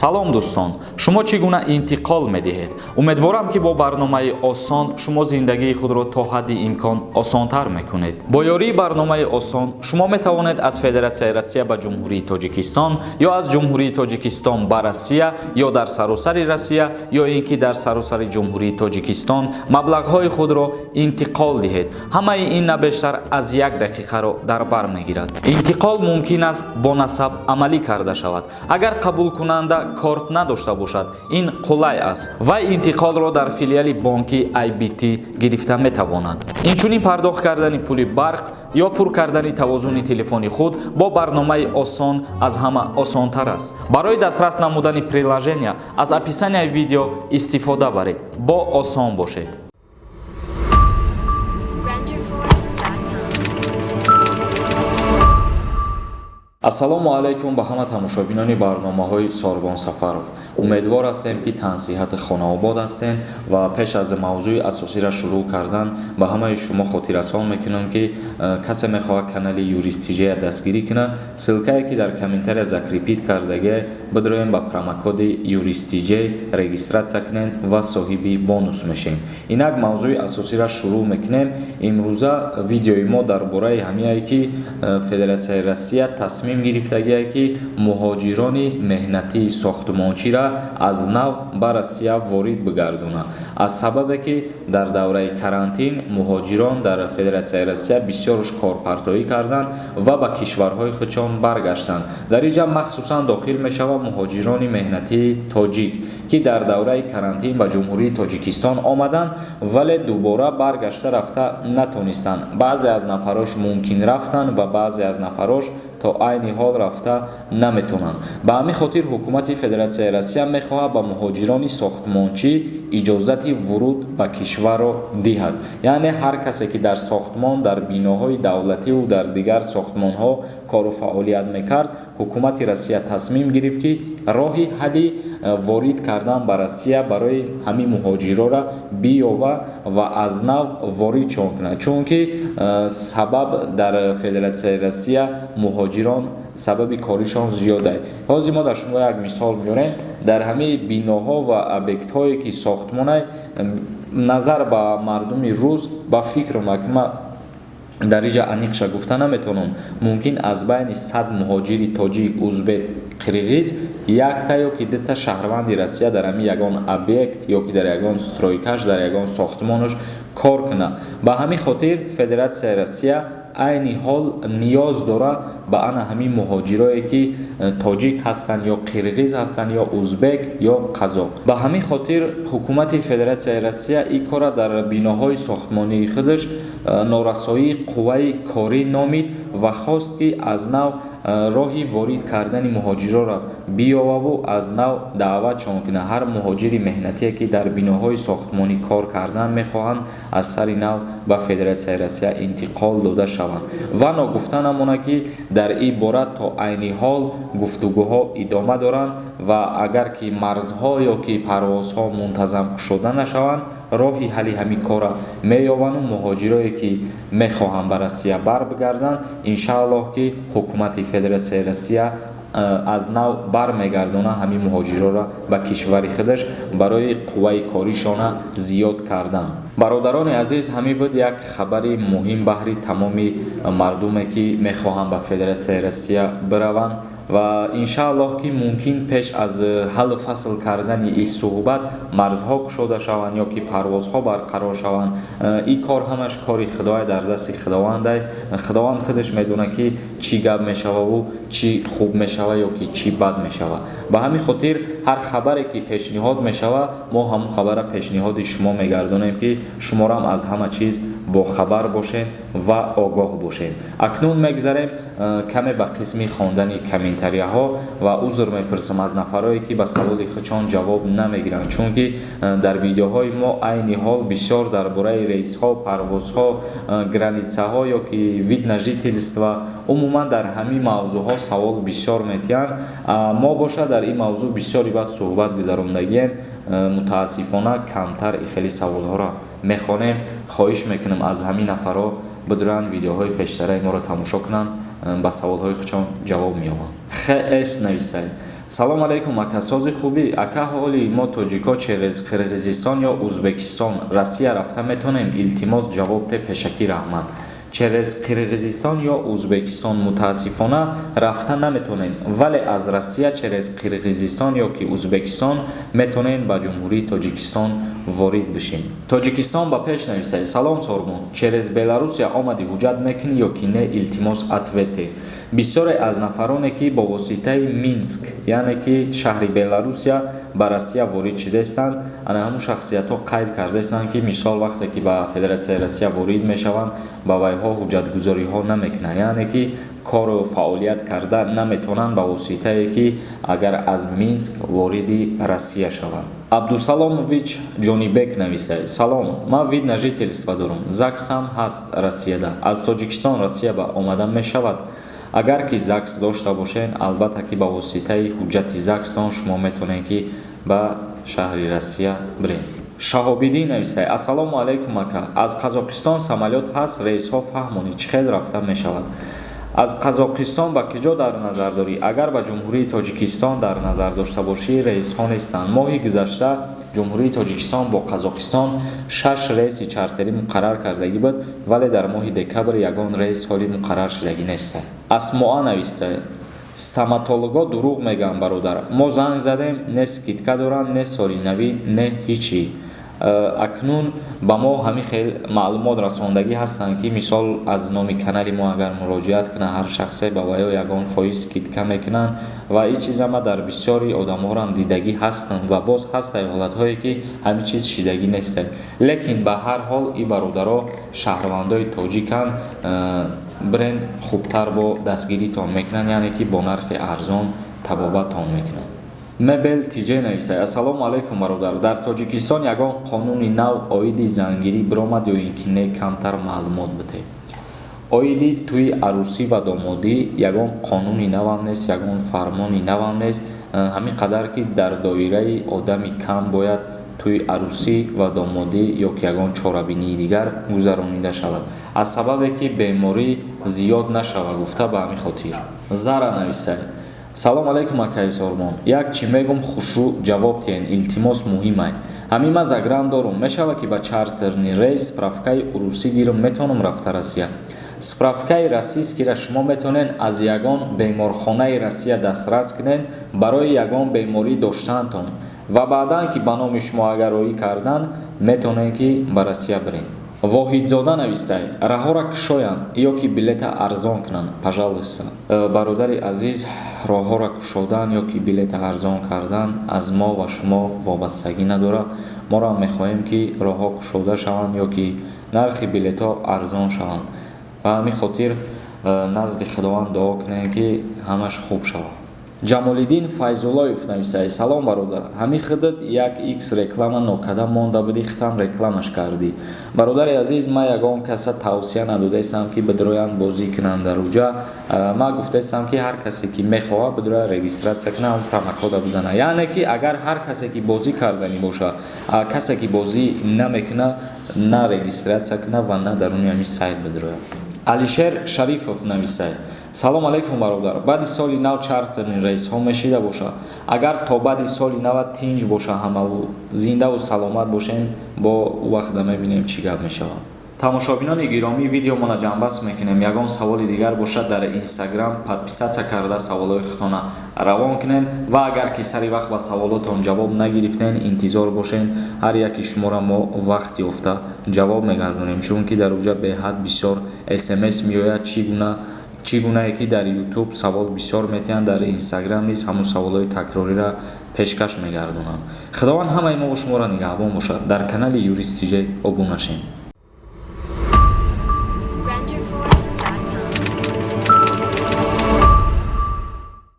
салом дӯстон, шумо чӣ гуна интиқол медиҳед? Умедворам ки бо барномаи осон шумо зиндагии худро то ҳадди имкон осонтар мекунед. Бо ёрии барномаи осон шумо метавонед аз Федератсияи Россия ба Ҷумҳурии Тоҷикистон ё аз Ҷумҳурии Тоҷикистон ба Россия ё дар саросари Россия ё ин ки дар саросари Ҷумҳурии Тоҷикистон маблағҳои худро интиқол диҳед. Ҳамаи ин на бештар аз 1 дақиқаро дар бар мегирад. Интиқол мумкин аст бо насаб амалӣ карда шавад. Агар қабулкунанда корт надошта бошад, ин қулай аст. Вай интиқолро дар филиали бонки IBT гирифта метавонад. Инчунин пардохт кардани пули барқ ё пур кардани тавозуни телефони худ бо барномаи осон аз ҳама осонтар аст. Барои дастрас намудани приложения аз описанияи видео истифода баред. Бо осон бошед. ассалому алайкум ба ҳама тамошобинони барномаҳои Сорбон Сафаров. Умедвор ҳастем ки тансиҳати хонаобод ҳастен ва пеш аз мавзӯи асосиро шурӯъ кардан ба ҳамаи шумо хотиррасон мекунам ки касе мехоҳад канали юристиҷея дастгирӣ кунад, ссилкае ки дар комментария закрепит кардагие бидроем ба промокоди юристиҷей регистратсия кунем ва соҳиби бонус мешем. Инак мавзӯи асосиро шурӯъ мекунем. Имрӯза видеои мо дар бораи ҳамие ки Федератсияи Россия тасмим гирифтагие ки муҳоҷирони меҳнатии сохтмончиро аз нав ба Россия ворид бигардона. Аз сабабе ки дар давраи карантин муҳоҷирон дар Федератсияи Россия бисёрш корпартоӣ карданд ва ба кишварҳои худшон баргаштанд. Дар инҷа махсусан дохил мешавад муҳоҷирони меҳнатии тоҷик ки дар давраи карантин ба Ҷумҳурии Тоҷикистон омаданд, вале дубора баргашта рафта натонистанд. Баъзе аз нафарош мумкин рафтанд ва баъзе аз нафарош то айни ҳол рафта наметонанд. Ба ҳамин хотир ҳукумати Федератсияи Россия мехоҳад ба муҳоҷирони сохтмончӣ иҷозати вуруд ба кишварро диҳад. Яъне ҳар касе ки дар сохтмон, дар биноҳои давлативу дар дигар сохтмонҳо кору фаъолият мекард, ҳукумати Россия тасмим гирифт ки роҳи ҳалли ворид кардан ба Россия барои ҳамин муҳоҷирора биёва ва аз нав воридшон кунад. Чунки сабаб дар Федератсияи Россия муҳоҷирон сабаби коришон зиёд аст. ҳозир мо дар шумо як мисол меорем. Дар ҳамаи биноҳо ва объектҳое ки сохтмон аст, назар ба мардуми рӯз ба фикр макма дар инҷа аниқша гуфта наметавонам. Мумкин аз байни 100 муҳоҷири тоҷик, узбек, қирғиз якта ё ки дута шаҳрванди Россия дар ҳамин ягон объект ё ки дар ягон стройкаш дар ягон сохтмонош кор кунад. Ба ҳамин хотир Федератсияи Россия айни ҳол ниёз дорад ба ана ҳамин муҳоҷирое ки тоҷик ҳастанд ё қирғиз ҳастанд ё узбек ё қазоқ. Ба ҳамин хотир ҳукумати Федератсияи Россия ин кора дар биноҳои сохтмонии худаш норасоии қувваи корӣ номид ва хост ки аз нав роҳи ворид кардани муҳоҷироро биёваву аз нав даъватшон кунад. ҳар муҳоҷири меҳнатие ки дар биноҳои сохтмонӣ кор кардан мехоҳанд аз сари нав ба Федератсияи Россия интиқол дода шаванд. Ва ногуфта намонад ки дар ин бора то айни ҳол гуфтугӯҳо идома доранд ва агар ки марзҳо ё ки парвозҳо мунтазам кушода нашаванд, роҳи ҳалли ҳамин кора меёванд. муҳоҷирое ки мехоҳанд ба Россия барбигарданд, иншааллоҳ ки ҳукумати Федератсияи Россия аз нав бармегардона ҳамин муҳоҷироро ба кишвари худаш барои қувваи коришона зиёд кардан. бародарони азиз, ҳамин буд як хабари муҳим баҳри тамоми мардуме ки мехоҳанд ба Федератсияи Россия бираванд ва иншааллоҳ ки мумкин пеш аз ҳаллу фасл кардани ин суҳбат марзҳо кушода шаванд ё ки парвозҳо барқарор шаванд. ин кор ҳамаш кори худое, дар дасти худованд аст. худованд худаш медонад ки чӣ гап мешававу чӣ хуб мешава ё ки чӣ бад мешава. ба ҳамин хотир ҳар хабаре ки пешниҳод мешава, мо ҳамон хабара пешниҳоди шумо мегардонем ки шуморам аз ҳама чиз бохабар бошем ва огоҳ бошем. акнун мегзарем каме ба қисми хондани комментарияҳо ва узр мепурсам аз нафарое ки ба саволи худшон ҷавоб намегиранд, чунки дар видеоҳои мо айни ҳол бисёр дар бораи рейсҳо, парвозҳо, границаҳо ё ки вид на жительство, умуман дар ҳамин мавзӯъҳо савол бисёр метиҳанд. мо боша дар ин мавзӯъ бисёри вақт суҳбат гузарондагием. мутаассифона камтар ин хели саволҳоро мехонем. хоҳиш мекунам аз ҳамин нафаро бидуранд видеоҳои пештараи моро тамошо кунанд, ба саволҳои худшон ҷавоб меёбанд. хс нависай. салом алейкум ака, сози хубӣ ака, ҳоли мо тоҷико через қирғизистон ё узбекистон Россия рафта метонем? Илтимос ҷавоб те пешакӣ раҳмат. Через Қирғизистон ё Узбекистон мутаассифона рафта наметонем, вале аз Россия через Қирғизистон ё ки Узбекистон метонем ба ҷумҳурии Тоҷикистон ворид бишем. Тоҷикистон ба пеш нависад. Салом Сорбон, через Беларусия омади ҳуҷҷат мекунӣ ё ки не? Илтимос ответе. Бисёре аз нафароне ки бо воситаи Минск, яъне ки шаҳри Беларусия ба Россия ворид шудаистанд, ана ҳамун шахсиятҳо қайд кардаистанд ки мисол вақте ки ба Федератсияи Россия ворид мешаванд, ба вайҳо ҳуҷҷатгузориҳо наметонанд, яъне ки кору фаъолият карда наметонанд ба воситае ки агар аз Минск вориди Россия шаванд. Абдусаломович Ҷонибек нависад. Салом, ман вид на жительство дорам. ЗАГСам ҳаст Россияда. Аз Тоҷикистон Россия ба омадан мешавад. Агар ки ЗАГС дошта бошен, албатта ки ба воситаи ҳуҷҷати ЗАГСтон шумо метавонед ки ба шаҳри Россия биред. Шаҳобиддин нависад. Ассалому алейкум ака. Аз Қазоқистон самолёт ҳаст, рейсҳо фаҳмонӣ чӣ хел рафта мешавад? аз Қазоқистон ба киҷо дар назар дорӣ? Агар ба ҷумҳурии Тоҷикистон дар назар дошта бошӣ, рейсҳо нестанд. Моҳи гузашта ҷумҳурии Тоҷикистон бо Қазоқистон 6 рейси чартерӣ муқаррар кардагӣ буд, вале дар моҳи декабр ягон рейс ҳоли муқаррар шудагӣ нест. Асмоа нависад. Стоматолого дурӯғ мегӯянд бародар. Мо занг задем, не скидка доранд, не солинавӣ, не ҳичӣ. Акнун ба мо ҳамин хел маълумот расондагӣ ҳастанд ки мисол аз номи канали мо агар муроҷиат кунад ҳар шахсе ба вайо ягон фоиз скидка мекунанд ва ин чизама дар бисёри одамҳорам дидагӣ ҳастанд ва боз ҳастанд ҳолатҳое ки ҳамин чиз шидагӣ нестад. Лекин ба ҳар ҳол ин бародаро шаҳрвандои тоҷиканд, бирен хубтар бо дастгиритон мекунанд, яъне ки бо нархи арзон табобатон мекунанд. Мебел Тиҷе нависад. Ассалому алейкум бародар. Дар Тоҷикистон ягон қонуни нав оиди зангирӣ биромад ё ин ки не? Камтар маълумот бите. Оиди тӯи арӯсӣ ва домодӣ ягон қонуни навам нест, ягон фармони навам нест. Ҳамин қадар ки дар доираи одами кам бояд тӯи арӯсӣ ва домодӣ ё ки ягон чорабинии дигар гузаронида шавад, аз сабабе ки беморӣ зиёд нашавад гуфта ба ҳамин хотир. Зара нависад. Салом алейкум акаи Сормон. Як чӣ мегум хушу ҷавоб тиҳен, илтимос муҳим ай. Ҳамин ма загран дорум, мешава ки ба чартерни рейс справкаи урусӣ гирам, метонам рафта Россия. Справкаи российскиро шумо метонед аз ягон беморхонаи Россия дастрас кунед барои ягон беморӣ доштаантон ва баъдан ки ба номи шумо агар роӣ кардан, метонед ки ба Россия биред. Воҳидзода навистай. Раҳора кушоянд ё ки билета арзон кунанд, пожалуйста. Бародари азиз, роҳҳоро кушодан ё ки билета арзон кардан аз мо ва шумо вобастагӣ надорад. Моро мехоҳем ки роҳҳо кушода шаванд ё ки нархи билетҳо арзон шаванд. Ба ҳамин хотир назди Худованд дуо кунем ки ҳамаш хуб шавад. Ҷамолиддин Файзуллоев нависад. Салом бародар. Ҳамин худат як икс реклама нокада монда буди, хитам рекламаш кардӣ. Бародари азиз, ман ягон каса тавсия надодаистам ки бидроянд бозӣ кунанд дар уҷа. Ман гуфтаистам ки ҳар касе ки мехоҳад бидрояд регистратсия кунад, промокода бизана. Яъне ки агар ҳар касе ки бозӣ карданӣ боша, касе ки бозӣ намекунад, на регистратсия кунад ва на даруни ҳамин сайт бидрояд. Алишер Шарифов нависад. Салом алейкум бародар. Баъди соли нав чартерни рейсҳо мешида боша. Агар то баъди соли нав тинҷ боша, ҳамаву зиндаву саломат бошем, бо вақта мебинем чӣ гап мешавад. Тамошобинони гиромӣ, видеомона ҷамъбаст мекунем. Ягон саволи дигар бошад дар Instagram подписатсия карда саволҳои худтона равон кунед ва агар ки сари вақт ба саволотон ҷавоб нагирифтен, интизор бошед. Ҳар яки шуморо мо вақт ёфта ҷавоб мегардонем, чунки дар уҷа беҳад бисёр SMS меояд, чӣ гунае ки дар YouTube савол бисёр метиҳанд, дар Instagram низ ҳамун саволҳои такрориро пешкаш мегардонанд. Худованд ҳамаи мо ва шуморо нигаҳбон бошад. Дар канали Юрист Тиҷе обуна шем.